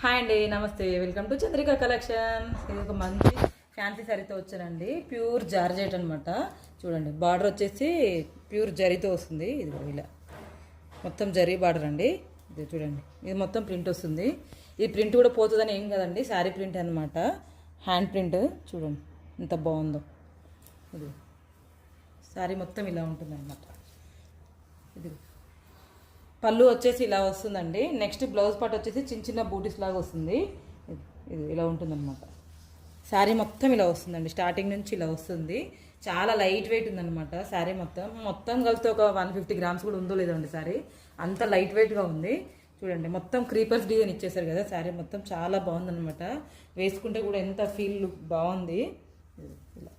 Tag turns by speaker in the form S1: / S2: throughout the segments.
S1: Hi అండి, నమస్తే. Welcome to Chandrika collections. ఇది ఒక మంచి ఫ్యాన్సీ శారీతో వచ్చానండి. ప్యూర్ జార్జెట్ అనమాట. చూడండి, బార్డర్ వచ్చేసి ప్యూర్ జరీతో వస్తుంది. ఇది ఇలా మొత్తం జరీ బార్డర్ అండి. ఇది చూడండి, ఇది మొత్తం ప్రింట్ వస్తుంది. ఈ ప్రింట్ కూడా పోతుందని ఏం కదండి, శారీ ప్రింట్ అనమాట. హ్యాండ్ ప్రింట్ చూడండి ఎంత బాగుందో. ఇది శారీ మొత్తం ఇలా ఉంటుంది అనమాట. ఇది పళ్ళు వచ్చేసి ఇలా వస్తుందండి. నెక్స్ట్ బ్లౌజ్ పార్ట్ వచ్చేసి చిన్న చిన్న బూటీస్ లాగా వస్తుంది. ఇది ఇలా ఉంటుందన్నమాట. శారీ మొత్తం ఇలా వస్తుందండి. స్టార్టింగ్ నుంచి ఇలా వస్తుంది. చాలా లైట్ వెయిట్ ఉందన్నమాట. శారీ మొత్తం కలిసి ఒక 150 గ్రామ్స్ కూడా ఉందో లేదండి. శారీ అంత లైట్ వెయిట్గా ఉంది. చూడండి, మొత్తం క్రీపర్స్ డిజైన్ ఇచ్చేసారు కదా. శారీ మొత్తం చాలా బాగుందన్నమాట. వేసుకుంటే కూడా ఎంత ఫీల్ బాగుంది. ఇలా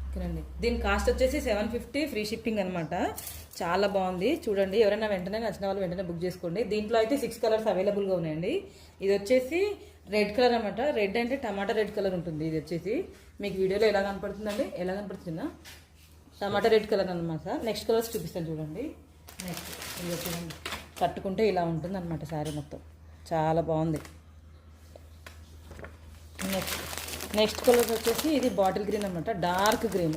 S1: ఓకేనండి. దీని కాస్ట్ వచ్చేసి 750 ఫ్రీ షిప్పింగ్ అనమాట. చాలా బాగుంది. చూడండి, ఎవరైనా వెంటనే నచ్చిన వాళ్ళు వెంటనే బుక్ చేసుకోండి. దీంట్లో అయితే 6 కలర్స్ అవైలబుల్గా ఉన్నాయండి. ఇది వచ్చేసి రెడ్ కలర్ అనమాట. రెడ్ అంటే టమాటా రెడ్ కలర్ ఉంటుంది. ఇది వచ్చేసి మీకు వీడియోలో ఎలా కనపడుతుందండి, ఎలా కనపడుతుందా? టమాటా రెడ్ కలర్ అనమాట. నెక్స్ట్ కలర్స్ చూపిస్తాను చూడండి. నెక్స్ట్ ఇది చూడండి, కట్టుకుంటే ఇలా ఉంటుంది అనమాట. శారీ మొత్తం చాలా బాగుంది. నెక్స్ట్ కలర్ వచ్చేసి ఇది బాటిల్ గ్రీన్ అనమాట. డార్క్ గ్రీన్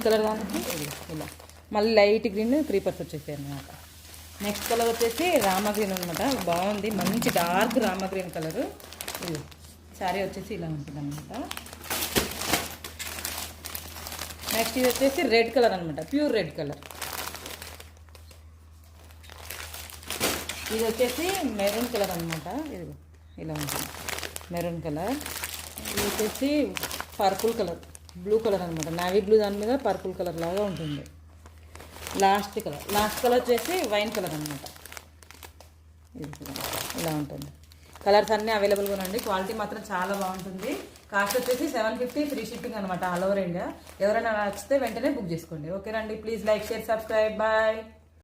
S1: కలర్ దానికి ఇలా మళ్ళీ లైట్ గ్రీన్ క్రీపర్స్ వచ్చేసాయి అనమాట. నెక్స్ట్ కలర్ వచ్చేసి రామా గ్రీన్ అనమాట. బాగుంది, మంచి డార్క్ రామా గ్రీన్ కలర్. ఇది శారీ వచ్చేసి ఇలా ఉంటుంది అనమాట. నెక్స్ట్ ఇది వచ్చేసి రెడ్ కలర్ అనమాట. Pure red colour. ఇది వచ్చేసి మెరూన్ కలర్ అనమాట. ఇది ఇలా ఉంటుంది, మెరూన్ కలర్. ఇది వచ్చేసి పర్పుల్ కలర్, బ్లూ కలర్ అనమాట. నావీ బ్లూ దాని మీద పర్పుల్ కలర్ లాగా ఉంటుంది. లాస్ట్ కలర్ వచ్చేసి వైన్ కలర్ అనమాట. ఇది ఇలా ఉంటుంది. కలర్స్ అన్నీ అవైలబుల్గా ఉన్నాయండి. క్వాలిటీ మాత్రం చాలా బాగుంటుంది. కాస్ట్ వచ్చేసి 750 ఫ్రీ షిప్పింగ్ అనమాట ఆల్ ఓవర్ ఇండియా. ఎవరైనా నచ్చితే వెంటనే బుక్ చేసుకోండి. ఓకేనండి, please like, share, subscribe. Bye.